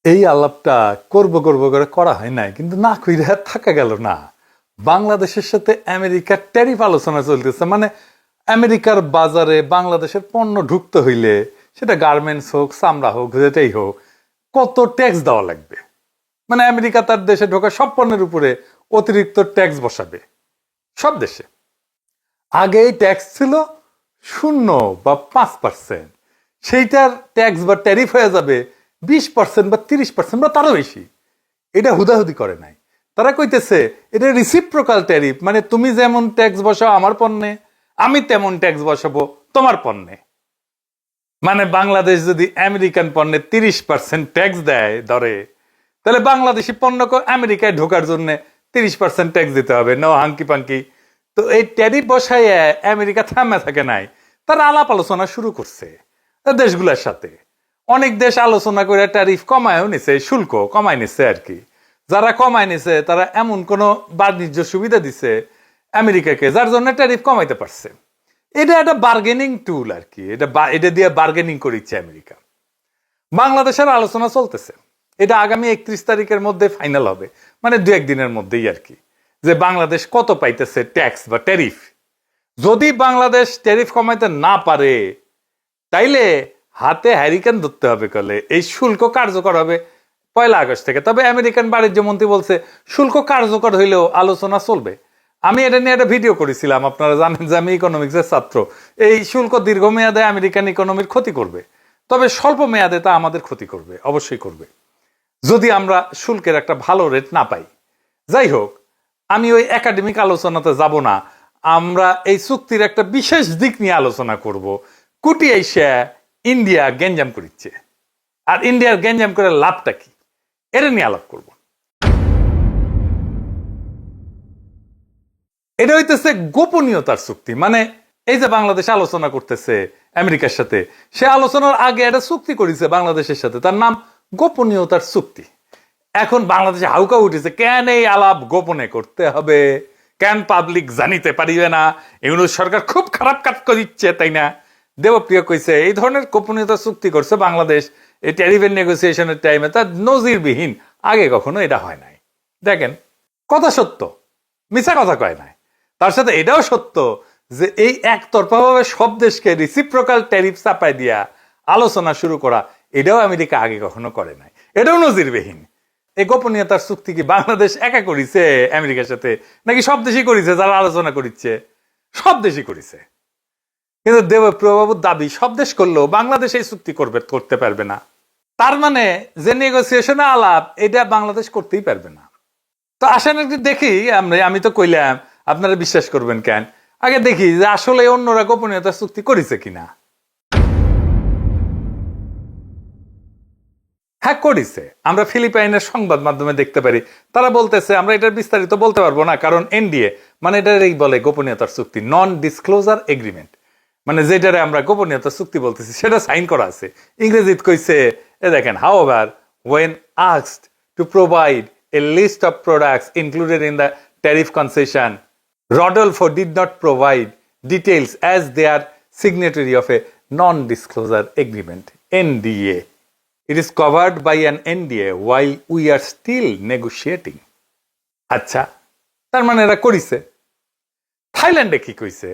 এই আলাপটা করব করব করে করা হয় নাই, কিন্তু না কইরা থাকা গেল না। বাংলাদেশের সাথে আমেরিকার ট্যারিফ আলোচনা চলতেছে, মানে আমেরিকার বাজারে বাংলাদেশের পণ্য ঢুকতে হইলে সেটা গার্মেন্টস হোক, চামড়া হোক, যেটাই হোক, কত ট্যাক্স দেওয়া লাগবে। মানে আমেরিকা তার দেশে ঢোকা সব পণ্যের উপরে অতিরিক্ত ট্যাক্স বসাবে সব দেশে। আগে এই ট্যাক্স ছিল 0 বা 5%, সেইটার ট্যাক্স বা ট্যারিফ হয়ে যাবে 20% বা 30% বা তারও বেশি। এটা হুদাহুদি করে নাই, তারা কইতেছে এটা রিসিপ্রোকাল ট্যারিফ, মানে তুমি যেমন ট্যাক্স বসাও আমার পণ্যে, আমি তেমন ট্যাক্স বসাবো তোমার পণ্যে। মানে বাংলাদেশ যদি আমেরিকান পণ্যে 30% ট্যাক্স দেয় ধরে, তাহলে বাংলাদেশি পণ্যকে আমেরিকায় ঢোকার জন্য 30% ট্যাক্স দিতে হবে, নো হাঙ্কি পাঙ্কি। তো এই ট্যারিফ বসায় আমেরিকা থামে থাকে নাই, তারা আলাপ আলোচনা শুরু করছে দেশগুলোর সাথে। অনেক দেশ আলোচনা করে ট্যারিফ কমায়ও নিছে, শুল্ক কমায় নিছে আর কি। যারা কমায় নিছে তারা এমন কোন বাণিজ্য সুবিধা দিছে আমেরিকাকে যার জন্য ট্যারিফ কমাইতে পারছে। এটা একটা বার্গেনিং টুল আর কি, এটা দিয়ে বার্গেনিং করিচ্ছে আমেরিকা। বাংলাদেশের আলোচনা চলতেছে, এটা আগামী 31 তারিখের মধ্যে ফাইনাল হবে, মানে 2-1 দিনের মধ্যেই আর কি, যে বাংলাদেশ কত পাইতেছে ট্যাক্স বা ট্যারিফ। যদি বাংলাদেশ ট্যারিফ কমাইতে না পারে তাইলে হাতে হ্যারিকেন ধরতে হবে, কলে এই শুল্ক কার্যকর হবে 1 আগস্ট থেকে। তবে আমেরিকান বাণিজ্য মন্ত্রী বলছে শুল্ক কার্যকর হইলেও আলোচনা চলবে। আমি এটা নিয়ে একটা ভিডিও করেছিলাম, আপনারা জানেন যে আমি ইকোনমিক্সের ছাত্র। এই শুল্ক দীর্ঘমেয়াদে আমেরিকান ইকোনমির ক্ষতি করবে, তবে স্বল্প মেয়াদে তা আমাদের ক্ষতি করবে, অবশ্যই করবে, যদি আমরা শুল্কের একটা ভালো রেট না পাই। যাই হোক, আমি ওই একাডেমিক আলোচনাতে যাব না। আমরা এই চুক্তির একটা বিশেষ দিক নিয়ে আলোচনা করব। কুটি আইসা ইন্ডিয়া গ্যাঞ্জাম করিচ্ছে, আর ইন্ডিয়ার গ্যাঞ্জাম করে লাভটা কি, এটা নিয়ে আলাপ করব। এটা হইতেছে গোপনীয়তার চুক্তি। মানে এই যে বাংলাদেশ আলোচনা করতেছে আমেরিকার সাথে, সে আলোচনার আগে একটা চুক্তি করেছে বাংলাদেশের সাথে, তার নাম গোপনীয়তার চুক্তি। এখন বাংলাদেশে হাউকা উঠেছে, কেন এই আলাপ গোপনে করতে হবে, কেন পাবলিক জানিতে পারিবে না, ইউনুস সরকার খুব খারাপ কাজ করিচ্ছে, তাই না? দেবপ্রিয় কইছে এই ধরনের গোপনীয়তা চুক্তি করছে বাংলাদেশ এই ট্যারিফের নেগোসিয়েশনের টাইমে, তার নজিরবিহীন, আগে কখনো এটা হয় নাই। দেখেন, কথা সত্য, মিছা কথা কয় নাই। তার সাথে এটাও সত্য যে এই একতরফাভাবে সব দেশকে রিসিপ্রোকাল ট্যারিফ চাপাই দিয়া আলোচনা শুরু করা, এটাও আমেরিকা আগে কখনো করে নাই, এটাও নজিরবিহীন। এই গোপনীয়তার চুক্তি কি বাংলাদেশ একা করিছে আমেরিকার সাথে, নাকি সব দেশই করিছে? যারা আলোচনা করিচ্ছে সব দেশই করিছে, কিন্তু দেবপ্রিয়বাবুর দাবি সব দেশ করলেও বাংলাদেশ এই চুক্তি করতে পারবে না। তার মানে যে নেগোসিয়েশনে আলাপ, এটা বাংলাদেশ করতেই পারবে না। তো আসেন একটু দেখি, আমি তো কইলাম, আপনারা বিশ্বাস করবেন কেন, আগে দেখি যে আসলে অন্যরা গোপনীয়তা চুক্তি করেছে কিনা। হ্যাঁ করেছে, আমরা ফিলিপাইনের সংবাদ মাধ্যমে দেখতে পারি, তারা বলতেছে আমরা এটার বিস্তারিত বলতে পারবো না, কারণ এনডিএ, মানে এটারই বলে গোপনীয়তার চুক্তি, নন ডিসক্লোজার এগ্রিমেন্ট, মানে যেটারে আমরা গোপনীয়তার চুক্তি বলতেছি সেটা সাইন করা আছে। ইংরেজিত কইছে, এ দেখেন, however when asked to provide a list of products included in the tariff concession, Rodolfo did not provide details as they are signatory of a non-disclosure agreement, NDA. It is covered by an NDA while we are still negotiating. আচ্ছা, তার মানে এরা করিছে। থাইল্যান্ডে কি কইছে?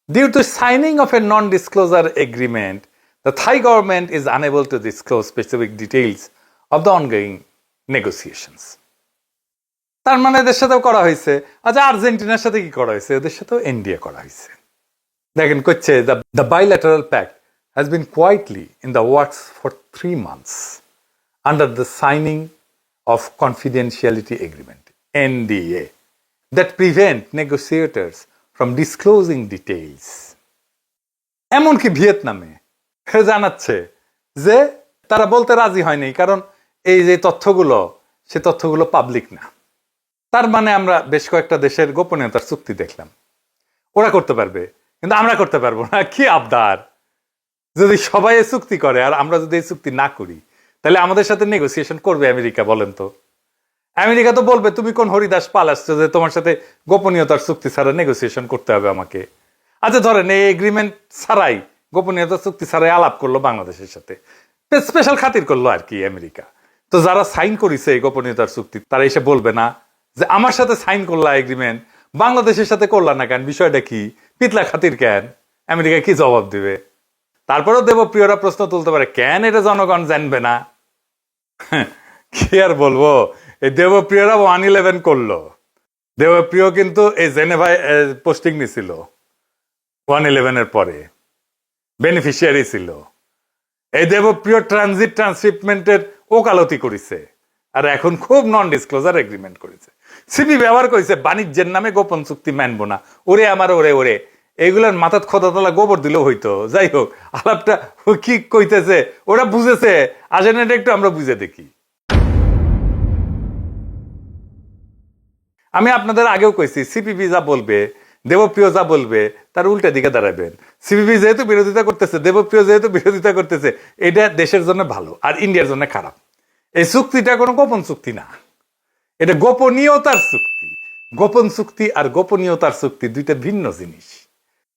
Due to signing of a non-disclosure agreement, the Thai government is unable to disclose specific details of the ongoing negotiations. তার মানে এদের সাথেও করা হয়েছে। আচ্ছা, আর্জেন্টিনার সাথে কি করা হয়েছে? এদের সাথেও এনডিএ করা হয়েছে। দেখেন করছে, the bilateral pact has been quietly in the works for 3 months under the signing of confidentiality agreement, NDA, that prevent negotiators from disclosing details. এমনকি ভিয়েতনামে জানাচ্ছে যে তারা বলতে রাজি হয়নি, কারণ এই যে তথ্যগুলো, সে তথ্যগুলো পাবলিক না। তার মানে আমরা বেশ কয়েকটা দেশের গোপনীয়তার চুক্তি দেখলাম, ওরা করতে পারবে কিন্তু আমরা করতে পারবো না। কি আবদার! যদি সবাই এই চুক্তি করে আর আমরা যদি এই চুক্তি না করি, তাহলে আমাদের সাথে নেগোসিয়েশন করবে আমেরিকা? বলেন তো। আমেরিকা তো বলবে তুমি কোন হরিদাস পাল আসছো যে তোমার সাথে গোপনীয়তার চুক্তি ছাড়া নেগোসিয়েশন করতে হবে আমাকে। আচ্ছা ধরেন এই এগ্রিমেন্ট ছাড়াই, গোপনীয়তার চুক্তি ছাড়াই আলাপ করলো বাংলাদেশের সাথে, স্পেশাল খাতির করলো আর কি আমেরিকা, তো যারা সাইন করেছে এই গোপনীয়তার চুক্তি তারা এসে বলবে না যে আমার সাথে সাইন করলা এগ্রিমেন্ট, বাংলাদেশের সাথে করলা না কেন, বিষয়টা কি, পিতলা খাতির কেন? আমেরিকা কি জবাব দিবে? তারপরেও দেবপ্রিয়রা প্রশ্ন তুলতে পারে, কেন এটা জনগণ জানবে না? কি আর বলবো, এই দেবপ্রিয়রা 111 করলো। দেবপ্রিয় কিন্তু এই জেনেভায় পোস্টিং নিছিল 111 এর পরে, বেনিফিশিয়ারি ছিল। এই দেবপ্রিয় ট্রানজিট ট্রান্সশিপমেন্টের ওকালতি করেছে, আর এখন খুব নন ডিসক্লোজার এগ্রিমেন্ট করেছে। সিপি ব্যবহার করেছে বাণিজ্যের নামে গোপন চুক্তি মানবো না, ওরে আমার ওরে ওরে, এইগুলার মাথাত খোদাতলা গোবর দিলেও হইতো। যাই হোক, আলাপটা কি কইতেছে ওরা বুঝেছে, আসেন এটা একটু আমরা বুঝে দেখি। আমি আপনাদের আগেও কইছি, সিপিবি যা বলবে, দেবপ্রিয় যা বলবে, তার উল্টা দিকে দাঁড়াবেন। সিপিবি যেহেতু বিরোধিতা করতেছে, দেবপ্রিয় যেহেতু বিরোধিতা করতেছে, এটা দেশের জন্য ভালো আর ইন্ডিয়ার জন্য খারাপ। এই চুক্তিটা কোনো গোপন চুক্তি না, এটা গোপনীয়তার চুক্তি। গোপন চুক্তি আর গোপনীয়তার চুক্তি দুইটা ভিন্ন জিনিস।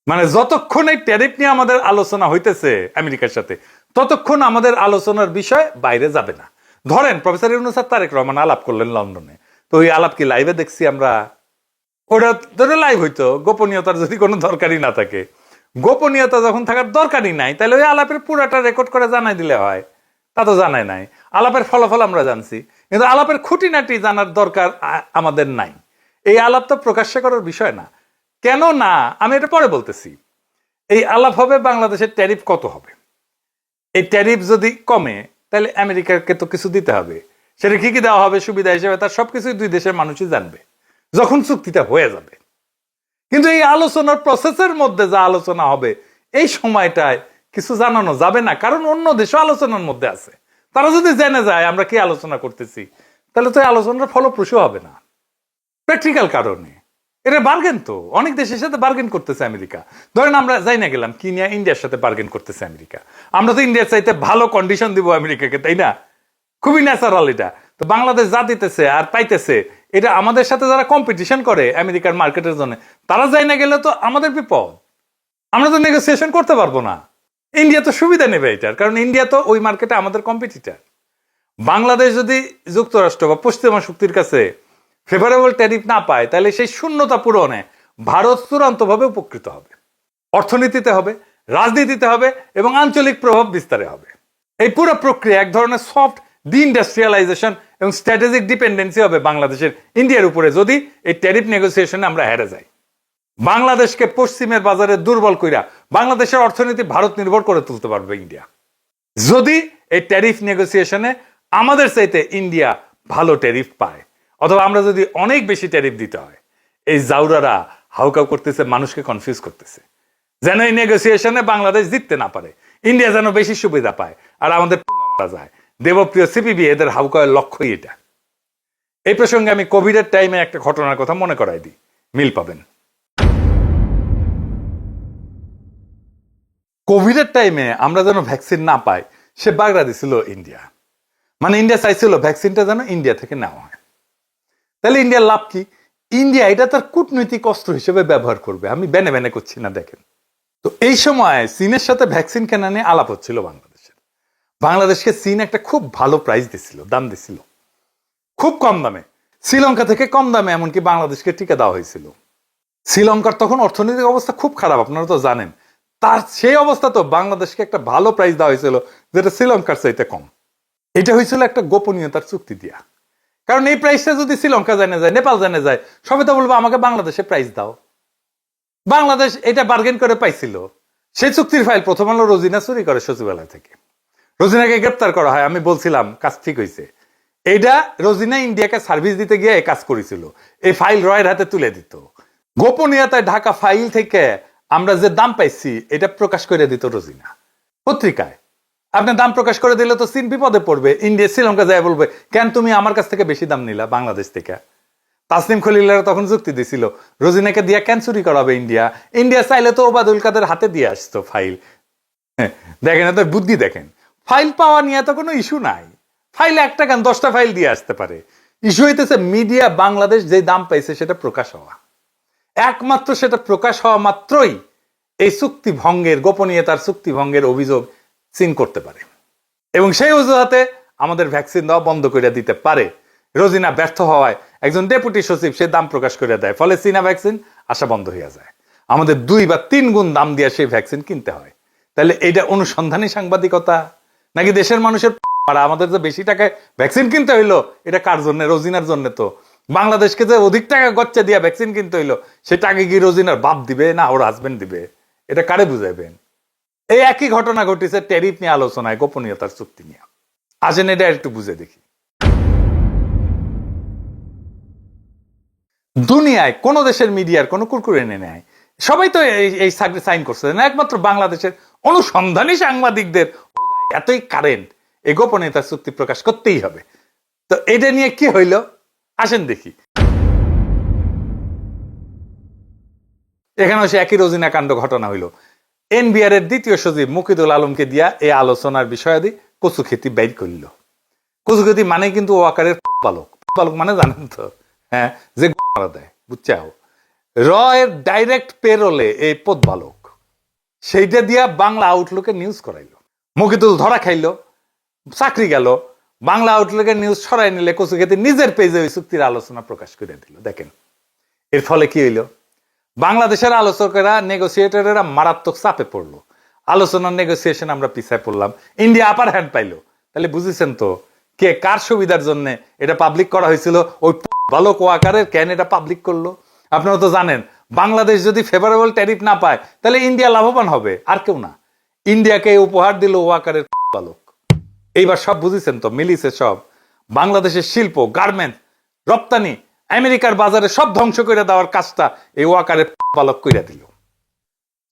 মানে যতক্ষণ এই ট্যারিফ নিয়ে আমাদের আলোচনা হইতেছে আমেরিকার সাথে, ততক্ষণ আমাদের আলোচনার বিষয় বাইরে যাবে না। ধরেন প্রফেসর ইউনূস আর তারেক রহমান আলাপ করলেন লন্ডনে, তো ওই আলাপ কি লাইভে দেখছি আমরা? ওটা ধরে লাইভ হইতো, গোপনীয়তার যদি কোনো দরকারই না থাকে। গোপনীয়তা যখন থাকার দরকারই নাই, তাহলে ওই আলাপের পুরাটা রেকর্ড করে জানাই দিলে হয়। তা তো জানাই নাই। আলাপের ফলাফল আমরা জানছি, কিন্তু আলাপের খুঁটিনাটি জানার দরকার আমাদের নাই। এই আলাপ তো প্রকাশ্যে করার বিষয় না। কেন না, আমি এটা পরে বলতেছি। এই আলাপ হবে বাংলাদেশের ট্যারিফ কত হবে। এই ট্যারিফ যদি কমে, তাহলে আমেরিকাকে তো কিছু দিতে হবে। সেটা কি কি দেওয়া হবে সুবিধা হিসেবে, তার সবকিছুই দুই দেশের মানুষই জানবে যখন চুক্তিটা হয়ে যাবে। কিন্তু এই আলোচনার প্রসেসের মধ্যে যা আলোচনা হবে, এই সময়টায় কিছু জানানো যাবে না, কারণ অন্য দেশও আলোচনার মধ্যে আছে। তারা যদি জেনে যায় আমরা কি আলোচনা করতেছি, তাহলে তো এই আলোচনার ফলপ্রসূ হবে না। প্র্যাকটিক্যাল কারণে এটা বার্গেন, তো অনেক দেশের সাথে বার্গেন করতেছে আমেরিকা। ধরেন আমরা যাই না গেলাম, কি নিয়ে ইন্ডিয়ার সাথে বার্গেন করতেছে আমেরিকা। আমরা তো ইন্ডিয়ার চাইতে ভালো কন্ডিশন দিব আমেরিকাকে, তাই না? খুবই ন্যাচারাল এটা। তো বাংলাদেশ যা দিতেছে আর পাইতেছে, এটা আমাদের সাথে যারা কম্পিটিশন করে আমেরিকার মার্কেটের জন্য, তারা যাই না গেলে তো আমাদের বিপদ। আমরা তো নেগোসিয়েশন করতে পারবো না। ইন্ডিয়া তো সুবিধা নেবে এটার, কারণ ইন্ডিয়া তো ওই মার্কেটে আমাদের কম্পিটিটার। বাংলাদেশ যদি যুক্তরাষ্ট্র বা পশ্চিমা শক্তির কাছে ফেভারেবল ট্যারিফ না পায়, তাহলে সেই শূন্যতা পূরণে ভারত চূড়ান্তভাবে উপকৃত হবে। অর্থনীতিতে হবে, রাজনীতিতে হবে, এবং আঞ্চলিক প্রভাব বিস্তারে হবে। এই পুরো প্রক্রিয়া এক ধরনের সফট ডিইন্ডাস্ট্রিয়ালাইজেশন এবং স্ট্র্যাটেজিক ডিপেন্ডেন্সি হবে বাংলাদেশের ইন্ডিয়ার উপরে, যদি এই ট্যারিফ নেগোসিয়েশনে আমরা হেরে যাই। বাংলাদেশকে পশ্চিমের বাজারে দুর্বল কইরা বাংলাদেশের অর্থনীতি ভারত নির্ভর করে তুলতে পারবে ইন্ডিয়া, যদি এই ট্যারিফ নেগোসিয়েশনে আমাদের চাইতে ইন্ডিয়া ভালো ট্যারিফ পায়, অথবা আমরা যদি অনেক বেশি ট্যারিফ দিতে হয়। এই জাউরারা হাউকাউ করতেছে, মানুষকে কনফিউজ করতেছে, যেন এই নেগোসিয়েশনে বাংলাদেশ জিততে না পারে, ইন্ডিয়া যেন বেশি সুবিধা পায় আর আমাদের মারা যায়। দেবপ্রিয় সিপিবি এদের হাউকাউয়ের লক্ষ্যই এটা। এই প্রসঙ্গে আমি কোভিডের টাইমে একটা ঘটনার কথা মনে করাই দিই, মিল পাবেন। কোভিডের টাইমে আমরা যেন ভ্যাকসিন না পাই, সে বাগড়া দিছিল ইন্ডিয়া। মানে ইন্ডিয়া চাইছিল ভ্যাকসিনটা যেন ইন্ডিয়া থেকে নেওয়া হয়। তাহলে ইন্ডিয়ার লাভ কি? ইন্ডিয়া এটা তার কূটনৈতিক অস্ত্র হিসেবে ব্যবহার করবে। আমি বেনে বেনে করছি না, দেখেন তো। এই সময় চীনের সাথে ভ্যাকসিন কেনা নিয়ে আলাপ হচ্ছিল বাংলাদেশের। বাংলাদেশকে চীন একটা খুব ভালো প্রাইস দিছিল, দাম দিছিল, খুব কম দামে, শ্রীলঙ্কা থেকে কম দামে এমনকি বাংলাদেশকে টিকা দেওয়া হয়েছিল। শ্রীলঙ্কার তখন অর্থনৈতিক অবস্থা খুব খারাপ, আপনারা তো জানেন। তার সেই অবস্থা তো বাংলাদেশকে একটা ভালো প্রাইস দেওয়া হয়েছিল, যেটা শ্রীলঙ্কার চাইতে কম। এটা হয়েছিল একটা গোপনীয়তার চুক্তি দিয়া। কারণ এই প্রাইসটা যদি শ্রীলঙ্কা জানে যায়, নেপাল জানে যায়, সবাই তো বলবো আমাকে বাংলাদেশে প্রাইস দাও। বাংলাদেশ এটা বার্গেন করে পাইছিল। সেই চুক্তির ফাইল প্রথম আলো রোজিনা চুরি করে সচিবালয় থেকে। রোজিনাকে গ্রেপ্তার করা হয়। আমি বলছিলাম কাজ ঠিক হয়েছে। এইটা রোজিনা ইন্ডিয়াকে সার্ভিস দিতে গিয়ে এই কাজ করেছিল, এই ফাইল রয়ের হাতে তুলে দিত। গোপনীয়তায় ঢাকা ফাইল থেকে আমরা যে দাম পাইছি এটা প্রকাশ করে দিত রোজিনা পত্রিকায়। আপনি দাম প্রকাশ করে দিলে তো চীন বিপদে পড়বে। ইন্ডিয়া শ্রীলঙ্কা যায় বলবে, কেন তুমি আমার কাছ থেকে বেশি দাম নিলা বাংলাদেশ থেকে? তাসনিম খলিলারা তখন যুক্তি দিছিল, রোজিনাকে দিয়া কেন চুরি করাবে ইন্ডিয়া? ইন্ডিয়া চাইলে তো ওবায়দুল কাদের হাতে দিয়ে আসতো ফাইল। দেখেন এদের বুদ্ধি, দেখেন। ফাইল পাওয়া নিয়ে তো কোনো ইস্যু নাই। ফাইল একটা কেন 10টা ফাইল দিয়ে আসতে পারে। ইস্যু হইতেছে মিডিয়া বাংলাদেশ যে দাম পাইছে সেটা প্রকাশ হওয়া। একমাত্র সেটা প্রকাশ হওয়া মাত্রই এই চুক্তি ভঙ্গের, গোপনীয়তার চুক্তি ভঙ্গের অভিযোগ চীন করতে পারে। এবং সেই অজুহাতে আমাদের ভ্যাকসিন দেওয়া বন্ধ করে দিতে পারে। রোজিনা ব্যর্থ হওয়ায় একজন ডেপুটি সচিব সে দাম প্রকাশ করে দেয়, ফলে চীনা ভ্যাকসিন আসা বন্ধ হয়ে যায়। আমাদের 2 বা 3 গুণ দাম দিয়ে সেই ভ্যাকসিন কিনতে হয়। তাহলে এটা অনুসন্ধানী সাংবাদিকতা নাকি দেশের মানুষের আমাদের যে বেশি টাকায় ভ্যাকসিন কিনতে হইলো এটা কার জন্য? রোজিনার জন্য। তো বাংলাদেশকে যে অধিক টাকা গচ্চা দিয়ে ভ্যাকসিন কিনতে হইলো সেটা আগে কি রোজিনার বাপ দিবে না ওর হাজবেন্ড দিবে? এটা কারে বুঝাইবেন? এই একই ঘটনা ঘটেছে ট্যারিফ নিয়ে আলোচনায়, গোপনীয়তার চুক্তি নিয়ে। আসেন এটা একটু বুঝে দেখি। দুনিয়ায় কোন দেশের মিডিয়ার কোন কুরকুরে নেয়? সবাই তো এই সাইন করছে না, একমাত্র বাংলাদেশের অনুসন্ধানী সাংবাদিকদের এতই কারেন্ট, এই গোপনীয়তার চুক্তি প্রকাশ করতেই হবে। তো এটা নিয়ে কি হইল আসেন দেখি। এখানেও সে একই রোজিনা কাণ্ড ঘটনা হইল। এনবিআর এর দ্বিতীয় সচিব মুকিদুল আলমকে দিয়া এই আলোচনার বিষয়াদি কচুক্ষেতি বাইর করিল। কচুক্ষেতি মানে কিন্তু ওয়াকারের বালক। বালক মানে জানেন তো, হ্যাঁ, যে মারা দেয়, বুঝছাও। র এর ডাইরেক্ট পেরোলে এই পদ বালক, সেইটা দিয়া বাংলা আউটলুকে নিউজ করাইল। মুকিদুল ধরা খাইল, চাকরি গেল। বাংলা আউটলুকের নিউজ ছড়াই নিলে কচুক্ষেতি নিজের পেজে ওই চুক্তির আলোচনা প্রকাশ করে দিল। দেখেন এর ফলে কি হইল? বাংলাদেশের আলোচকেরা, নেগোসিয়েটরেরা মারাত্মক চাপে পড়লো। আলোচনার নেগোসিয়েশন আমরা পিছায় পড়লাম, ইন্ডিয়া আপার হ্যান্ড পাইলো। তাহলে বুঝেছেন তো কে কার সুবিধার জন্য এটা পাবলিক করা হয়েছিল? ওই বালক ওয়াকারের কেন এটা পাবলিক করলো? আপনারা তো জানেন বাংলাদেশ যদি ফেভারেবল ট্যারিফ না পায় তাহলে ইন্ডিয়া লাভবান হবে, আর কেউ না। ইন্ডিয়াকে উপহার দিল ওয়াকারের বালক। এইবার সব বুঝেছেন তো, মিলিছে সব। বাংলাদেশের শিল্প, গার্মেন্টস, রপ্তানি আমেরিকার বাজারে সব ধ্বংস করে দেওয়ার কাজটা এই ওয়াকারের বালক কইরা দিল।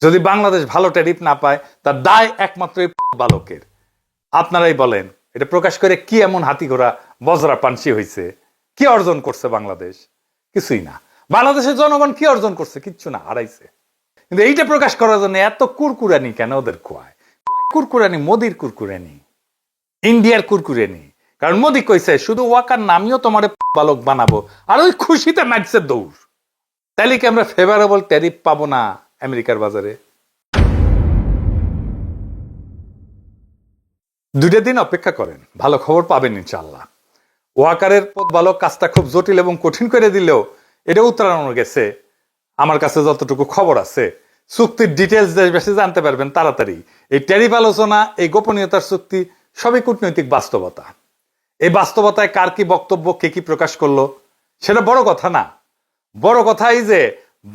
যদি বাংলাদেশ ভালো ট্যারিফ না পায় তার দায় একমাত্র এই বালকের। আপনারাই বলেন এটা প্রকাশ করে কি এমন হাতি ঘোড়া বজরা পানসি হয়েছে? কি অর্জন করছে বাংলাদেশ? কিছুই না। বাংলাদেশের জনগণ কি অর্জন করছে? কিচ্ছু না, হারাইছে। কিন্তু এইটা প্রকাশ করার জন্য এত কুরকুরানি কেন ওদের খোয়ায়? কুরকুরানি মোদির কুরকুরানি, ইন্ডিয়ার কুরকুরানি। কারণ মোদি কইছে শুধু ওয়াকার নামিও তোমার বালক বানাবো, আর ওই খুশিতে মারছে দৌড়। তাইলে কি আমরা ফেভারেবল ট্যারিফ পাবো না আমেরিকার বাজারে? 2 দিন অপেক্ষা করেন, ভালো খবর পাবেন ইনশাআল্লাহ। ওয়াকারের বালক কাজটা খুব জটিল এবং কঠিন করে দিলেও এটা উত্তরানো গেছে। আমার কাছে যতটুকু খবর আছে, চুক্তির ডিটেলস দেশবাসী জানতে পারবেন তাড়াতাড়ি। এই ট্যারিফ আলোচনা, এই গোপনীয়তার চুক্তি সবই কূটনৈতিক বাস্তবতা। এই বাস্তবতায় কার কি বক্তব্য, কে কি প্রকাশ করলো সেটা বড় কথা না। বড় কথা এই যে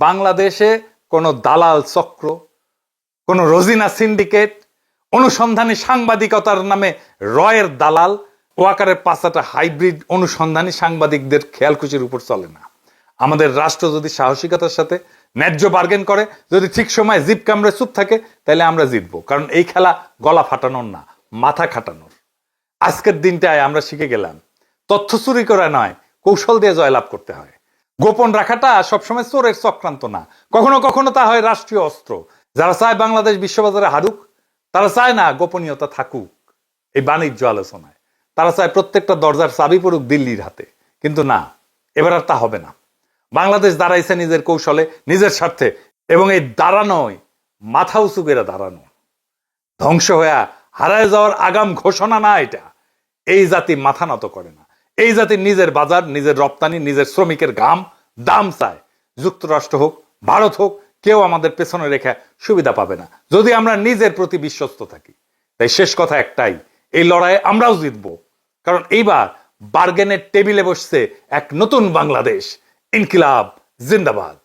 বাংলাদেশে কোন দালাল চক্র, কোন রোজিনা সিন্ডিকেট, অনুসন্ধানী সাংবাদিকতার নামে রয়ের দালাল, ওয়াকারের পাঁচাটা হাইব্রিড অনুসন্ধানী সাংবাদিকদের খেয়ালখুশির উপর চলে না। আমাদের রাষ্ট্র যদি সাহসিকতার সাথে ন্যায্য বার্গেন করে, যদি ঠিক সময় জিপ কামড়ে চুপ থাকে, তাহলে আমরা জিতবো। কারণ এই খেলা গলা ফাটানোর না, মাথা খাটানোর। আজকের দিনটায় আমরা শিখে গেলাম তথ্য চুরি করা নয়, কৌশল দিয়ে জয়লাভ করতে হয়। গোপন রাখাটা সবসময় চোরের চক্রান্ত না, কখনো কখনো তা হয় রাষ্ট্রীয় অস্ত্র। যারা চায় বাংলাদেশ বিশ্ববাজারে হারুক, তারা চায় না গোপনীয়তা থাকুক এই বাণিজ্য আলোচনায়। তারা চায় প্রত্যেকটা দরজার চাবি পড়ুক দিল্লির হাতে। কিন্তু না, এবার আর তা হবে না। বাংলাদেশ দাঁড়াইছে নিজের কৌশলে, নিজের স্বার্থে, এবং এই দাঁড়ানোয় মাথা উঁচু করে দাঁড়ানো। ধ্বংস হয়ে হারায় যাওয়ার আগাম ঘোষণা না এটা। এই জাতি মাথা নত করে না। এই জাতি নিজের বাজার, নিজের রপ্তানি, নিজের শ্রমিকের ঘাম দাম চায়। যুক্তরাষ্ট্র হোক, ভারত হোক, কেউ আমাদের পেছনে রেখে সুবিধা পাবে না যদি আমরা নিজের প্রতি বিশ্বস্ত থাকি। তাই শেষ কথা একটাই, এই লড়াইয়ে আমরাও জিতবো। কারণ এইবার বার্গেনের টেবিলে বসছে এক নতুন বাংলাদেশ। ইনকিলাব জিন্দাবাদ।